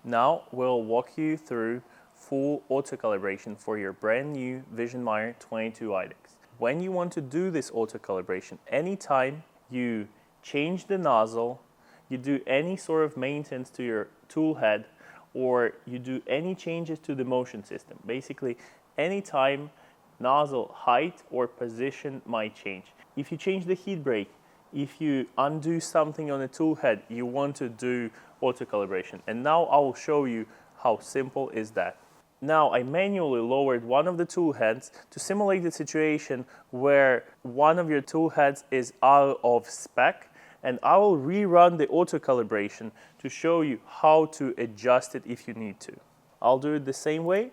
Now we'll walk you through full auto calibration for your brand new Visionmire 22 IDEX. When you want to do this auto calibration, anytime you change the nozzle, you do any sort of maintenance to your tool head, or you do any changes to the motion system, basically anytime nozzle height or position might change. If you change the heat break, if you undo something on the tool head, you want to do auto calibration. And now I will show you how simple is that. Now I manually lowered one of the tool heads to simulate the situation where one of your tool heads is out of spec, and I will rerun the auto calibration to show you how to adjust it if you need to. I'll do it the same way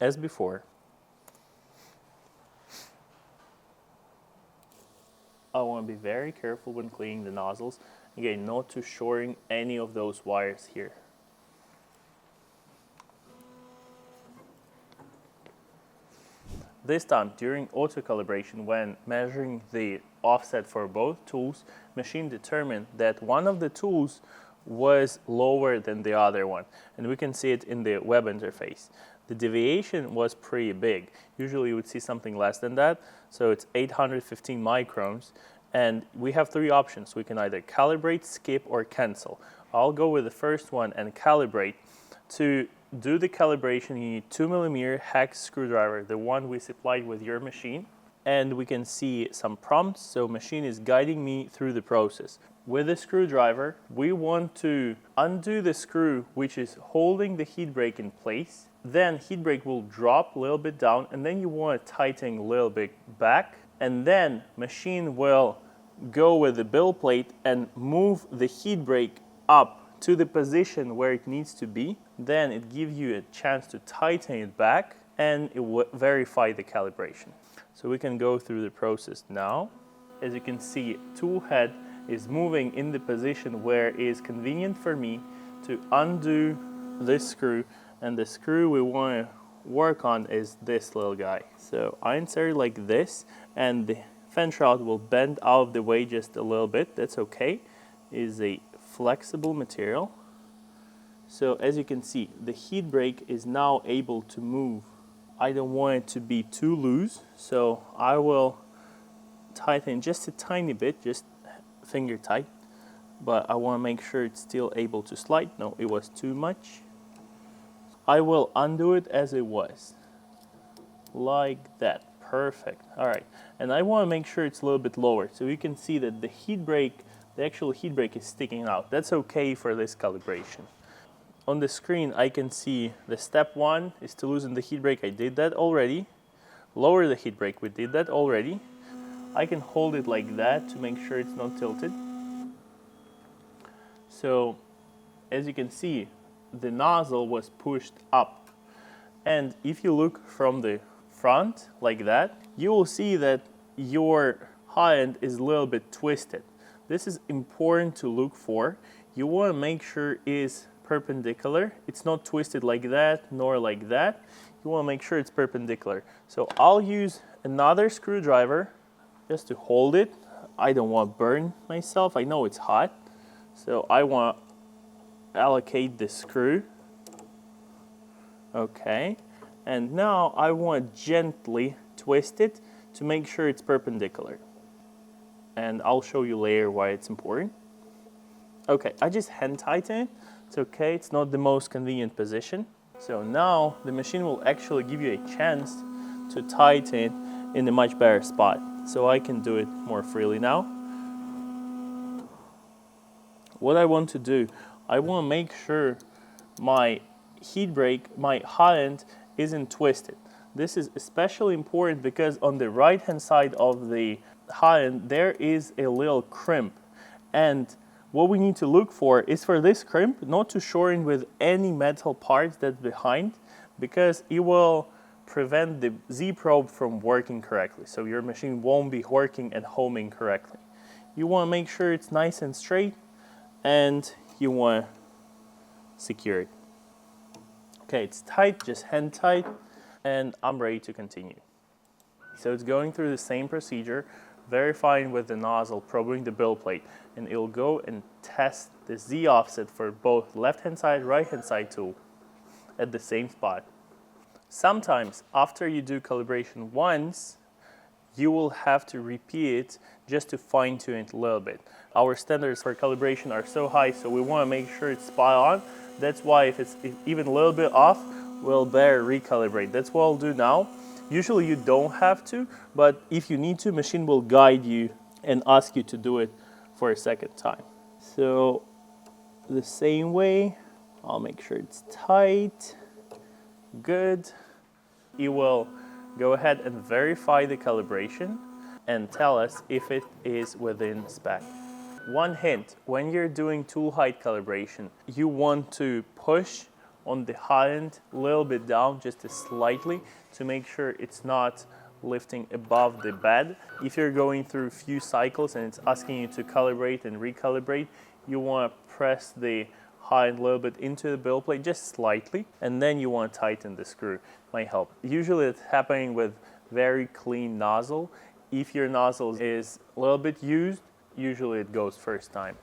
as before. I want to be very careful when cleaning the nozzles. Again, not to shoring any of those wires here. This time, during auto calibration, when measuring the offset for both tools, machine determined that one of the tools was lower than the other one. And we can see it in the web interface. The deviation was pretty big. Usually you would see something less than that. So it's 815 microns. And we have three options. We can either calibrate, skip, or cancel. I'll go with the first one and calibrate. To do the calibration, you need 2mm hex screwdriver, the one we supplied with your machine. And we can see some prompts, so machine is guiding me through the process. With the screwdriver, we want to undo the screw which is holding the heat break in place. Then heat break will drop a little bit down, and then you want to tighten a little bit back. And then machine will go with the bill plate and move the heat break up to the position where it needs to be. Then it gives you a chance to tighten it back, and it will verify the calibration. So we can go through the process now. As you can see, tool head is moving in the position where it is convenient for me to undo this screw, and the screw we want to work on is this little guy. So I insert it like this, and the fan shroud will bend out of the way just a little bit. That's okay. It is a flexible material. So as you can see, the heat break is now able to move. I don't want it to be too loose, so I will tighten just a tiny bit, just finger tight, but I want to make sure it's still able to slide. No, it was too much. I will undo it as it was, like that. Perfect. All right, and I want to make sure it's a little bit lower, so you can see that the heat break, the actual heat break is sticking out. That's okay for this calibration. On the screen, I can see the step one is to loosen the heat break. I did that already. Lower the heat break. We did that already. I can hold it like that to make sure it's not tilted. So, as you can see, the nozzle was pushed up. And if you look from the front like that, you will see that your high end is a little bit twisted. This is important to look for. You want to make sure it is perpendicular. It's not twisted like that nor like that. You want to make sure it's perpendicular. So I'll use another screwdriver just to hold it. I don't want to burn myself. I know it's hot. So I want to allocate the screw. Okay. And now I want to gently twist it to make sure it's perpendicular. And I'll show you later why it's important. Okay, I just hand tighten it. It's okay, it's not the most convenient position. So now the machine will actually give you a chance to tighten in a much better spot. So I can do it more freely now. What I want to do, I want to make sure my heat break, my high end, isn't twisted. This is especially important because on the right hand side of the high end there is a little crimp, and what we need to look for is for this crimp not to shore in with any metal parts that's behind, because it will prevent the Z-probe from working correctly. So your machine won't be working and homing correctly. You want to make sure it's nice and straight, and you want to secure it. Okay, it's tight, just hand tight, and I'm ready to continue. So it's going through the same procedure verifying with the nozzle, probing the build plate, and it'll go and test the Z offset for both left-hand side, right-hand side tool at the same spot. Sometimes after you do calibration once, you will have to repeat it just to fine-tune it a little bit. Our standards for calibration are so high, so we want to make sure it's spot on. That's why if it's even a little bit off, we'll better recalibrate. That's what I'll do now. Usually you don't have to, but if you need to, machine will guide you and ask you to do it for a second time. So the same way, I'll make sure it's tight, good. It will go ahead and verify the calibration and tell us if it is within spec. One hint, when you're doing tool height calibration, you want to push on the hot end a little bit down, just slightly, to make sure it's not lifting above the bed. If you're going through a few cycles and it's asking you to calibrate and recalibrate, you want to press the hot end a little bit into the build plate, just slightly, and then you want to tighten the screw. Might help. Usually it's happening with very clean nozzle. If your nozzle is a little bit used, usually it goes first time.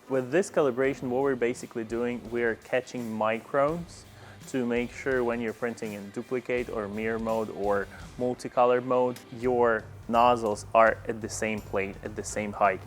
With this calibration, what we're basically doing, we're catching microns to make sure when you're printing in duplicate or mirror mode or multicolor mode, your nozzles are at the same plane, at the same height.